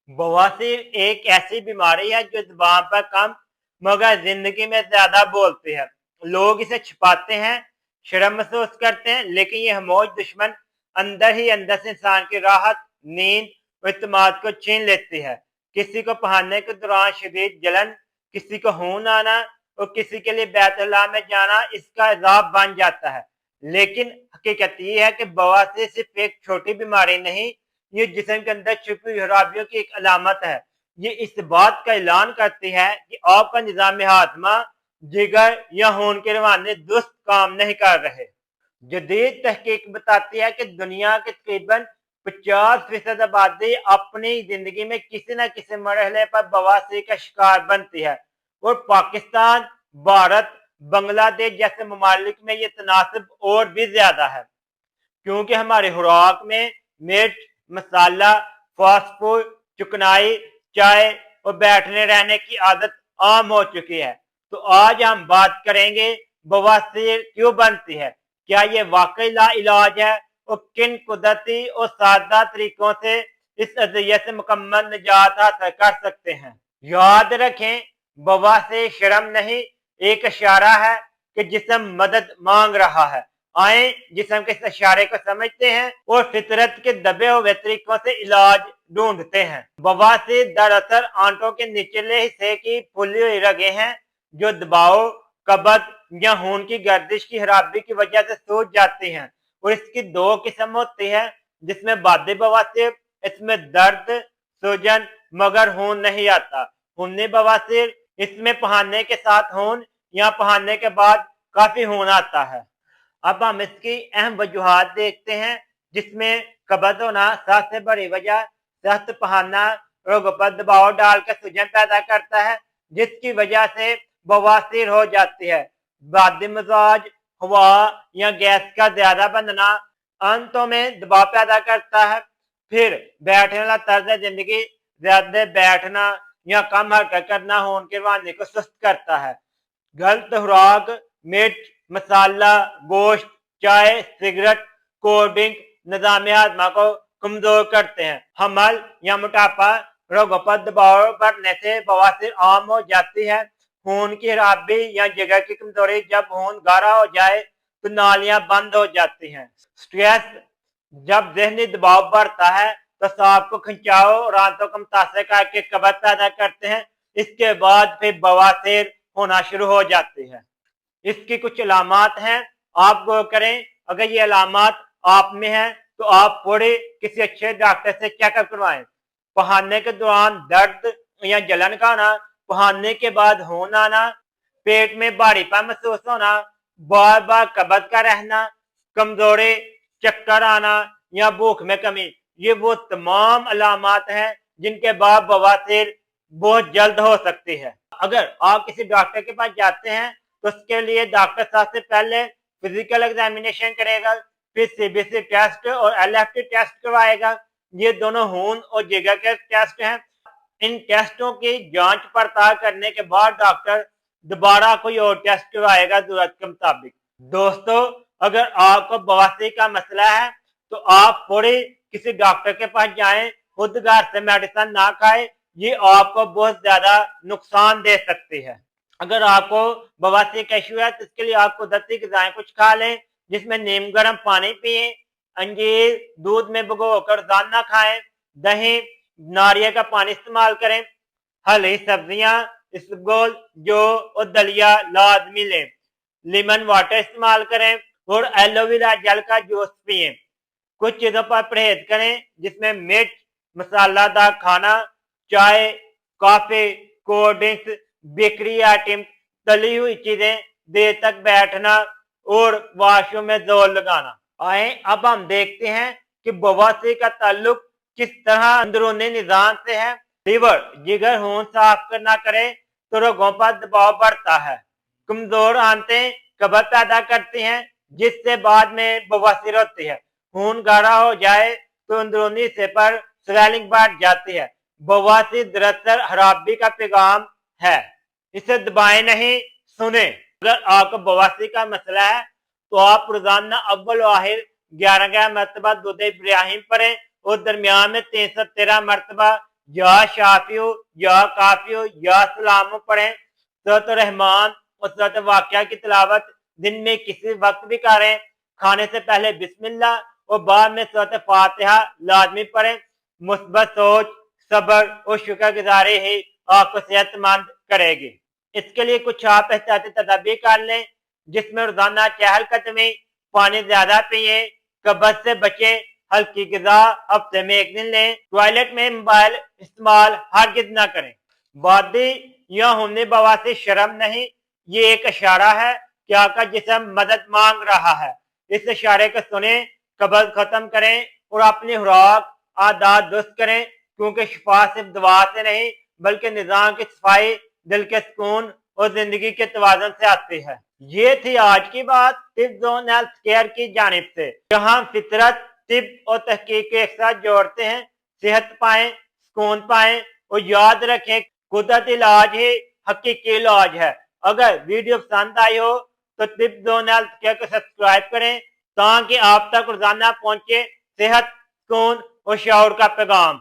बवासीर एक ऐसी बीमारी है जो जुबान पर कम मगर जिंदगी में ज्यादा बोलती है। लोग इसे छिपाते हैं, शर्म महसूस करते हैं, लेकिन ये खामोश दुश्मन अंदर ही अंदर से इंसान की राहत, नींद और इत्मीनान को छीन लेती है। किसी को पहनने के दौरान शदीद जलन, किसी को खून आना और किसी के लिए बैतुल्लाह में जाना इसका अजाब बन जाता है। लेकिन हकीकत ये है कि बवासीर सिर्फ एक छोटी बीमारी नहीं, ये जिस्म के अंदर छुपी हुई खराबियों की एक अलामत है। ये इस बात का ऐलान करती है कि आपका निजाम हाजमा, जिगर या खून के रवाने दुरुस्त काम नहीं कर रहे। जदीद तहकीक बताती है कि दुनिया के तकरीबन 50% आबादी अपनी जिंदगी में किसी न किसी मरहले पर बवासीर का शिकार बनती है और पाकिस्तान, भारत, बांग्लादेश जैसे ममालिक में ये तनासब और भी ज्यादा है, क्योंकि हमारी खुराक में मिर्च, मसाला, फास्ट फूड, चिकनाई, चाय और बैठने रहने की आदत आम हो चुकी है। तो आज हम बात करेंगे बवासीर क्यों बनती है, क्या ये वाकई ला इलाज है और किन कुदरती और सादा तरीकों से इस अज़ियत से मुकम्मल निजात हासिल कर सकते हैं। याद रखें, बवासीर शर्म नहीं, एक इशारा है कि जिस्म मदद मांग रहा है। आए जिस्म के इस इशारे को समझते हैं और फितरत के दबे हुए तरीकों से इलाज ढूंढते हैं। बवासीर दरअसल आंतों के निचले हिस्से की फूली हुई रगें हैं जो दबाव, कब्ज या खून की गर्दिश की खराबी की वजह से सूज जाती हैं। और इसकी दो किस्म होती है, जिसमें बादी बवासीर, इसमें दर्द, सूजन मगर खून नहीं आता। खूनी बवासीर, इसमें पहनने के साथ खून या पहनने के बाद काफी खून आता है। अब हम इसकी अहम वजूहात देखते हैं, जिसमें कब्ज होना सबसे बड़ी वजह, सख्त पहनना रोगों पर दबाव डालकर सूजन पैदा करता है, जिसकी वजह से बवासीर हो जाती है। बादी मिजाज, हवा या गैस का ज्यादा बनना आंतों में दबाव पैदा करता है। फिर बैठने वाला तर्ज जिंदगी, ज्यादा बैठना या कम हरकत करना खून के रवाने को सुस्त करता है। गलत खुराक, मिर्च, मसाला, गोश्त, चाय, सिगरेट, कोल्ड ड्रिंक निजाम हाजमा को कमजोर करते हैं। हमल या मोटापा, रोगों पर दबाव बढ़ने से बवासीर आम हो जाती है। खून की खराबी या जिगर की कमजोरी, जब खून गाढ़ा हो जाए तो नालियां बंद हो जाती हैं। स्ट्रेस, जब जहनी दबाव बढ़ता है तो सांप को खिंचाव और आंतों को मुतासर करके कब्ज पैदा करते हैं। इसके बाद फिर बवासीर होना शुरू हो जाती है। इसकी कुछ अलामात हैं, आप गौर करें। अगर ये अलामात आप में है तो आप फौरी किसी अच्छे डॉक्टर से चेकअप करवाएं। पहनने के दौरान दर्द या जलन का आना, पहनने के बाद खून आना, पेट में भारीपन महसूस होना, बार बार कब्ज का रहना, कमजोरी, चक्कर आना या भूख में कमी, ये वो तमाम अलामात हैं जिनके बाद बवासीर बहुत जल्द हो सकती है। अगर आप किसी डॉक्टर के पास जाते हैं तो उसके लिए डॉक्टर सबसे पहले फिजिकल एग्जामिनेशन करेगा, फिर सीबीसी टेस्ट और एलएफटी टेस्ट करवाएगा। ये दोनों खून और जिगर के टेस्ट हैं। इन टेस्टों की जांच पड़ताल करने के बाद डॉक्टर दोबारा कोई और टेस्ट करवाएगा जरूरत के मुताबिक। दोस्तों, अगर आपको बवासीर का मसला है तो आप फौरी किसी डॉक्टर के पास जाएं। खुद घर से मेडिसिन ना खाएं, ये आपको बहुत ज्यादा नुकसान दे सकती है। अगर आपको बवासीर का इशू है तो इसके लिए आप कुदरती ग़िज़ाएं कुछ खा लें, जिसमें नीम गर्म पानी पिए, अंजीर दूध में भिगोकर रोजाना खाएं, दही, नारियल का पानी इस्तेमाल करें, हरी सब्जियां, इसबगोल, जौ और दलिया लाजमी लें, लेमन वाटर इस्तेमाल करें और एलोवेरा जेल का जूस पिए। कुछ चीजों पर परहेज करें, जिसमें मिर्च, मसालादार खाना, चाय, coffee, cold drinks, bakery item, तली हुई चीजें, देर तक बैठना और वॉशरूम में जोर लगाना। आए अब हम देखते हैं कि बवासीर का ताल्लुक किस तरह अंदरूनी निजाम से है। लीवर, जिगर खून साफ करना करे तो रोगों पर दबाव बढ़ता है। कमजोर आंतें कब्ज पैदा करती हैं, जिससे बाद में बवासीर होती है। खून गाढ़ा हो जाए तो अंदरूनी हिस्से पर स्वेलिंग बढ़ जाती है। बवासीर दरअसल खराबी का पैगाम है, इसे दबाएं नहीं, सुने। अगर आपको बवासीर का मसला है तो आप रोजाना अव्वल आखिर 11 मरतबा दूध इब्राहिम पढ़ें और दरमियान में 313 मरतबा یا شافیو یا کافیو یا سلام پڑھیں، سورۃ الرحمن اور سورۃ واقعہ کی تلاوت دن میں کسی وقت بھی کریں، کھانے سے پہلے بسم اللہ اور بعد میں سورۃ فاتحہ لازمی پڑھیں۔ مثبت سوچ، صبر اور شکر گزاری ہی آپ کو صحت مند کرے گی۔ اس کے لیے کچھ آپ احتیاطی تدابیر کر لیں، جس میں روزانہ چہل قدمی، پانی زیادہ پئیں، قبض سے بچیں، ہلکی غذا ہفتے میں ایک دن لیں، ٹوائلٹ میں موبائل استعمال ہرگز نہ کریں۔ بادی یا ہونے بواسی شرم نہیں، یہ ایک اشارہ ہے کہ آپ کا جسم مدد مانگ رہا ہے۔ اس اشارے کو سنیں، قبض ختم کریں اور اپنی خوراک عادات درست کریں، کیونکہ شفا صرف دعا سے نہیں بلکہ نظام کی صفائی، دل کے سکون اور زندگی کے توازن سے آتی ہے۔ یہ تھی آج کی بات ٹپ زون ہیلتھ کیئر کی جانب سے، جہاں فطرت، طب اور تحقیق کے ایک ساتھ جوڑتے ہیں۔ صحت پائیں، سکون پائیں اور یاد رکھیں قدرت علاج ہی حقیقی علاج ہے۔ اگر ویڈیو پسند آئی ہو تو ٹپ زون ہیلتھ کیئر کو سبسکرائب کریں تاکہ آپ تک روزانہ پہنچے صحت، سکون اور شعور کا پیغام۔